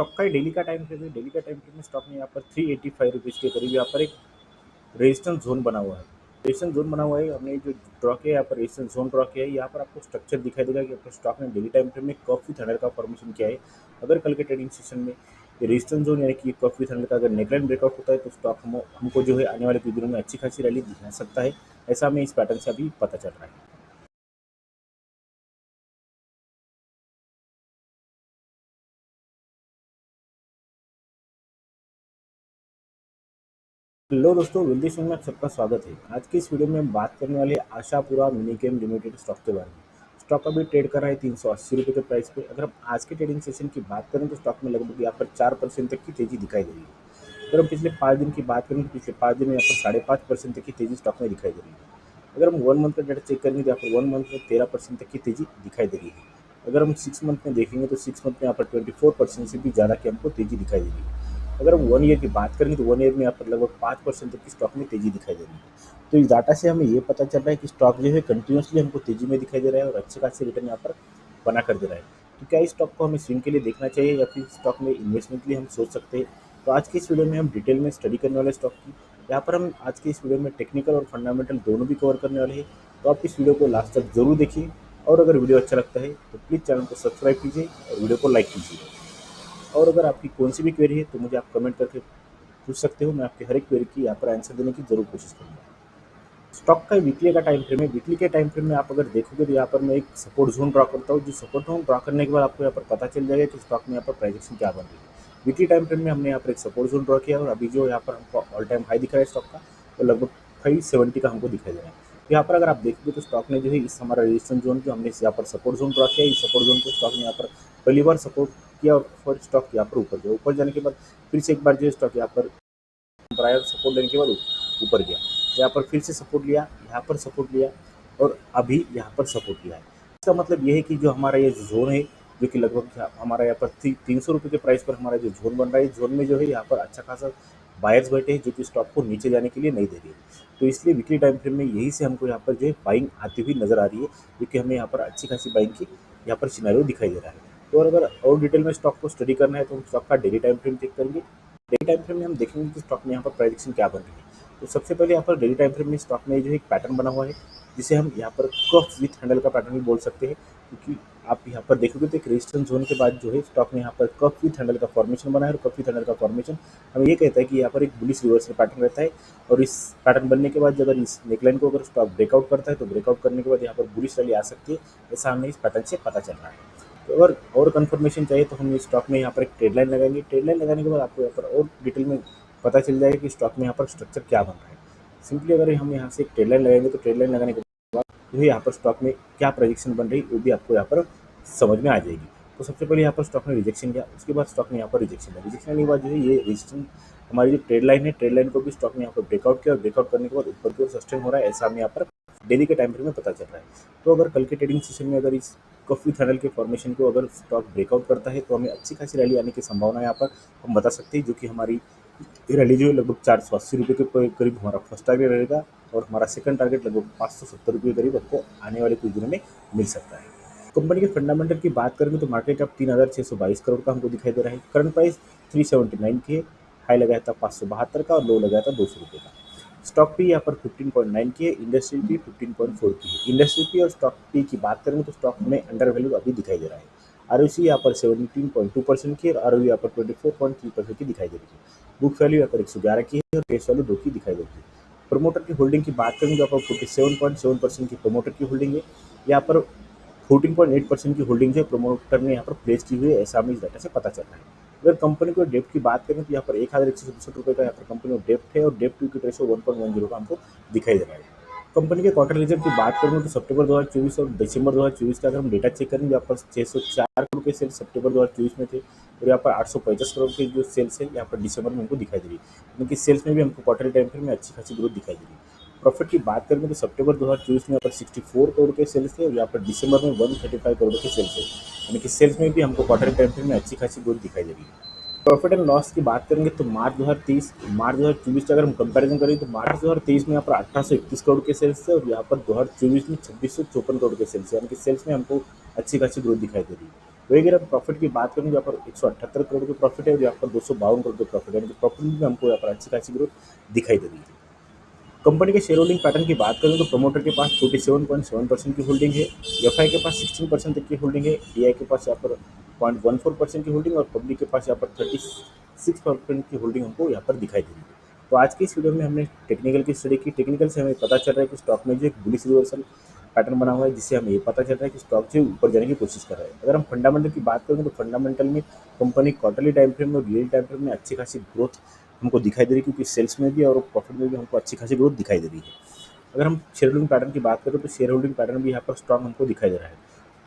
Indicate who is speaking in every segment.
Speaker 1: Stock का daily का time frame है। डेली का टाइम फ्रेम में स्टॉक में यहाँ पर 385 रुपीज़ के करीब यहाँ पर एक रेजिस्टेंस जोन बना हुआ है। रेजिस्टेंस जोन बना हुआ है। हमने जो ड्रॉ किया है यहाँ पर रेजिस्टेंस जोन ड्रॉ किया है। यहाँ पर आपको स्ट्रक्चर दिखाई देगा कि आपको स्टॉक ने डेली टाइम फ्रेम में कफ विथ हैंडल का फॉर्मेशन किया है। अगर कल के ट्रेडिंग सेशन में ये रेजिस्टेंस जोन यानी कि कफ विथ हैंडल का अगर नेकलाइन ब्रेकआउट होता है तो स्टॉक हमको जो है आने वाले कुछ दिनों में अच्छी खासी रैली दिखा सकता है। ऐसा हमें इस पैटर्न से अभी पता चल रहा है। हेलो दोस्तों, विल्दी सिंह में आप सबका स्वागत है। आज की इस वीडियो में हम बात करने वाले हैं आशापुरा मिनीकेम लिमिटेड स्टॉक के बारे में। स्टॉक अभी ट्रेड कर रहा है 380 रुपये के प्राइस पे। अगर हम आज के ट्रेडिंग सेशन की बात करें तो स्टॉक में लगभग यहाँ पर 4% तक की तेजी दिखाई दे रही है। अगर हम पिछले 5 दिन की बात करें तो पिछले 5 दिन में यहाँ पर 5.5% तक की तेजी स्टॉक में दिखाई दे रही है। अगर हम 1 मंथ का डाटा चेक करेंगे तो यहाँ पर 1 मंथ में 13% तक की तेजी दिखाई दे रही है। अगर हम 6 मंथ में देखेंगे तो 6 मंथ में यहाँ पर 24% से भी ज़्यादा की हमको तेजी दिखाई दे रही है। अगर हम 1 ईयर की बात करेंगे तो 1 ईयर में यहाँ पर लगभग 5% तक की स्टॉक में तेजी दिखाई दे रही है। तो इस डाटा से हमें ये पता चल रहा है कि स्टॉक जो है कंटिन्यूसली हमको तेजी में दिखाई दे रहा है और अच्छे खासे रिटर्न यहाँ पर बना कर दे रहा है। तो क्या इस स्टॉक को हमें स्विंग के लिए देखना चाहिए या फिर स्टॉक में इन्वेस्टमेंट के लिए हम सोच सकते हैं? तो आज की इस वीडियो में हम डिटेल में स्टडी करने वाले स्टॉक की। यहाँ पर हम आज की इस वीडियो में टेक्निकल और फंडामेंटल दोनों भी कवर करने वाले हैं। तो आप इस वीडियो को लास्ट तक जरूर देखिए और अगर वीडियो अच्छा लगता है तो प्लीज़ चैनल को सब्सक्राइब कीजिए और वीडियो को लाइक कीजिए। और अगर आपकी कौन सी भी क्वेरी है तो मुझे आप कमेंट करके पूछ सकते हो। मैं आपकी हर एक क्वेरी की यहाँ पर आंसर देने की जरूर कोशिश करूँगा। स्टॉक का वीकली का टाइम फ्रेम है। वीकली के टाइम फ्रेम में आप अगर देखोगे तो यहाँ पर मैं एक सपोर्ट जोन ड्रॉ करता हूँ। जो सपोर्ट जोन ड्रॉ करने के बाद आपको यहाँ पर पता चल जाएगा कि स्टॉक में यहाँ पर प्राइजेक्शन क्या बन रही है। वीकली टाइम फ्रेम में हमने यहाँ पर एक सपोर्ट जोन ड्रॉ किया और अभी जो यहाँ पर हमको ऑल टाइम हाई दिख रहा है स्टॉक का वो लगभग 570 का हमको दिखाई दे रहा है। तो यहाँ पर अगर आप देखोगे तो स्टॉक ने जो है इस हमारा रेजिस्टेंस जोन जो हमने यहाँ पर सपोर्ट जोन ड्रॉ किया, इस सपोर्ट जोन को स्टॉक ने यहाँ पर पहली बार सपोर्ट किया और फिर स्टॉक यहाँ पर ऊपर गया। ऊपर जाने के बाद फिर से एक बार जो है स्टॉक यहाँ पर प्रायर सपोर्ट लेने के बाद ऊपर गया। यहाँ पर फिर से सपोर्ट लिया, यहाँ पर सपोर्ट लिया और अभी यहाँ पर सपोर्ट लिया है। इसका मतलब ये है कि जो हमारा ये जोन है जो कि लगभग हमारा यहाँ पर 300 रुपये के प्राइस पर हमारा जो जोन बन रहा है, जोन में जो है यहाँ पर अच्छा खासा बायर्स बैठे हैं जो कि स्टॉक को नीचे जाने के लिए नहीं दे रही है। तो इसलिए वीकली टाइम फ्रेम में यही से हमको यहाँ पर जो है बाइंग आती हुई नजर आ रही है, क्योंकि हमें यहाँ पर अच्छी खासी बाइंग की यहाँ पर सिनेरियो दिखाई दे रहा है। तो अगर और डिटेल में स्टॉक को स्टडी करना है तो हम स्टॉक का डेली टाइम फ्रेम चेक करेंगे। डेली टाइम फ्रेम में हम देखेंगे कि स्टॉक में यहाँ पर प्राइसिंग क्या बन रही है। तो सबसे पहले यहाँ पर डेली टाइम फ्रेम में स्टॉक में जो एक पैटर्न बना हुआ है जिसे हम यहाँ पर कफ विथ हैंडल का पैटर्न भी बोल सकते हैं, क्योंकि आप यहाँ पर देखोगे तो एक रेजिस्टेंस जोन के बाद जो है स्टॉक में यहाँ पर कफ विथ हैंडल का फॉर्मेशन बना है और कफ विथ हैंडल का फॉर्मेशन हमें ये कहता है कि यहाँ पर एक बुलिश रिवर्सल पैटर्न रहता है। और इस पैटर्न बनने के बाद अगर इस नेकलाइन को अगर स्टॉक ब्रेकआउट करता है तो ब्रेकआउट करने के बाद यहाँ पर बुलिश रैली आ सकती है। ऐसा हमें इस पैटर्न से पता चल रहा है। तो अगर और कंफर्मेशन चाहिए तो हम इस स्टॉक में यहाँ पर एक ट्रेड लाइन लगाएंगे। ट्रेड लाइन लगाने के बाद आपको यहाँ पर और डिटेल में पता चल जाएगा कि स्टॉक में यहाँ पर स्ट्रक्चर क्या बन रहा है। सिंपली अगर हम यहाँ से एक ट्रेड लाइन लगाएंगे तो ट्रेड लाइन लगाने के बाद जो है यहाँ पर स्टॉक में क्या प्रोजेक्शन बन रही है वो भी आपको यहाँ पर समझ में आ जाएगी। तो सबसे पहले यहाँ पर स्टॉक ने रिजेक्शन किया, उसके बाद स्टॉक ने यहाँ पर रिजेक्शन किया। रिजेक्शन के बाद जो है ये रेजिस्टेंस हमारी जो ट्रेड लाइन है, ट्रेड लाइन को भी स्टॉक ने यहाँ पर ब्रेकआउट किया और ब्रेकआउट करने के बाद ऊपर की ओर सस्टेन हो रहा है, ऐसा हमें यहाँ पर डेली के टाइम फ्रेम में पता चल रहा है। तो अगर कल के ट्रेडिंग सेशन में अगर इस कॉफी थनल के फॉर्मेशन को अगर स्टॉक ब्रेकआउट करता है तो हमें अच्छी खासी रैली आने की संभावना यहाँ पर हम बता सकते हैं, जो कि हमारी रैली जो है लगभग 480 रुपये के करीब हमारा फर्स्ट टारगेट रहेगा और हमारा सेकंड टारगेट लगभग 570 रुपये के करीब आपको आने वाले कुछ दिनों में मिल सकता है। कंपनी के फंडामेंटल की बात करेंगे तो मार्केट कैप 3622 करोड़ का हमको दिखाई दे रहा है। करंट प्राइस 379 की है। हाई लगाया था 572 का और लो लगाया था 200 रुपये का। स्टॉक पी यहाँ पर 15.9 की है। इंडस्ट्री पी 15.4 की है। इंडस्ट्री पी और स्टॉक पी की बात करेंगे तो स्टॉक में अंडर वैल्यू अभी दिखाई दे रहा है। आरओसी यहाँ पर 17.2% की है और आरओई यहाँ पर 24.3% की दिखाई दे रही है। बुक वैल्यू यहाँ पर 111 की है और फेस वैल्यू 2 की दिखाई दे रही है। प्रमोटर की होल्डिंग की बात करेंगे तो यहाँ पर 47.7% की प्रमोटर की होल्डिंग है। यहाँ पर 14.8% की होल्डिंग जो प्रमोटर ने यहाँ पर प्लेस की हुई है, ऐसा हमें इस डाटा से पता चल रहा है। अगर कंपनी को डेप्ट की बात करें तो यहाँ पर 1167 रुपये का यहाँ पर कंपनी में डेप्ट है और डेप्ट टू इक्विटी रेशियो 1.10 का हमको दिखाई दे रहा है। कंपनी के क्वार्टर रिजल्ट की बात करेंगे तो सितंबर 2024 और दिसंबर 2024 का अगर हम डेटा चेक करेंगे, यहाँ पर 604 करोड़ के सेल्स सितंबर 2024 में थे और यहाँ पर 850 करोड़ के जो सेल्स है यहाँ पर दिसंबर में हमको दिखाई दे रही है। उनकी सेल्स में भी हमको क्वार्टरली टाइम फ्रेम में अच्छी खासी ग्रोथ दिखाई दे रही है। प्रॉफिट की बात करेंगे तो सितंबर 2024 में यहाँ पर 64 करोड़ के सेल्स थे और यहाँ पर दिसंबर में 135 करोड़ के सेल्स है। यानी कि सेल्स में भी हमको क्वार्टरली टाइम फ्रेम में अच्छी खासी ग्रोथ दिखाई दे रही है। प्रॉफिट एंड लॉस की बात करेंगे तो मार्च 2024 का अगर हम कंपैरिजन करें तो मार्च 2023 में यहाँ पर 1831 करोड़ के सेल्स थे और यहाँ पर 2024 में 2654 करोड़ के सेल्स है। यानी कि सेल्स में हमको अच्छी खासी ग्रोथ दिखाई दे रही है। वही अगर हम प्रॉफिट की बात करें, यहाँ पर 178 करोड़ की प्रॉफिट है और यहाँ पर 252 करोड़ की प्रॉफिट है, यानी कि प्रॉफिट में भी हमको यहाँ पर अच्छी खासी ग्रोथ दिखाई दे रही है। कंपनी के शेयर होल्डिंग पैटर्न की बात करें तो प्रमोटर के पास 47.7% की होल्डिंग है, एफआई के पास 16% तक की होल्डिंग है, डीआई के पास यहाँ पर 0.14% की होल्डिंग और पब्लिक के पास यहाँ पर 36% की होल्डिंग हमको यहाँ पर दिखाई दे रही है। तो आज की इस वीडियो में हमने टेक्निकल की स्टडी की। टेक्निकल से हमें पता चल रहा है कि स्टॉक में जो एक बुलिश रिवर्सल पैटर्न बना हुआ है, जिससे हमें ये पता चल रहा है कि स्टॉक जो है ऊपर जाने की कोशिश कर रहा है। अगर हम फंडामेंटल की बात करें तो फंडामेंटल में कंपनी क्वार्टरली टाइम फ्रेम और रियल टाइम फ्रेम में अच्छी खासी ग्रोथ हमको दिखाई दे रही है, क्योंकि सेल्स में भी और प्रॉफिट में भी हमको अच्छी खासी ग्रोथ दिखाई दे रही है। अगर हम शेयर होल्डिंग पैटर्न की बात करें तो शेयर होल्डिंग पैटर्न भी यहाँ पर स्ट्रांग हमको दिखाई दे रहा है।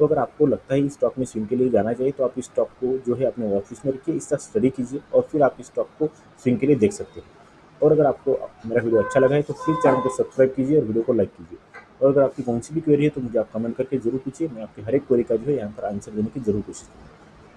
Speaker 1: तो अगर आपको लगता है इस स्टॉक में स्विंग के लिए जाना चाहिए, तो आप इस स्टॉक को जो है अपने वॉच लिस्ट में रखिए, इसका स्टडी कीजिए और फिर आप इस स्टॉक को स्विंग के लिए देख सकते हैं। और अगर आपको मेरा वीडियो अच्छा लगा है तो प्लीज़ चैनल को सब्सक्राइब कीजिए और वीडियो को लाइक कीजिए। और अगर आपकी कौन सी भी क्वेरी है तो मुझे आप कमेंट करके जरूर पूछिए, मैं आपकी हर एक क्वेरी का जो है यहाँ पर आंसर देने की जरूर कोशिश करूँगा।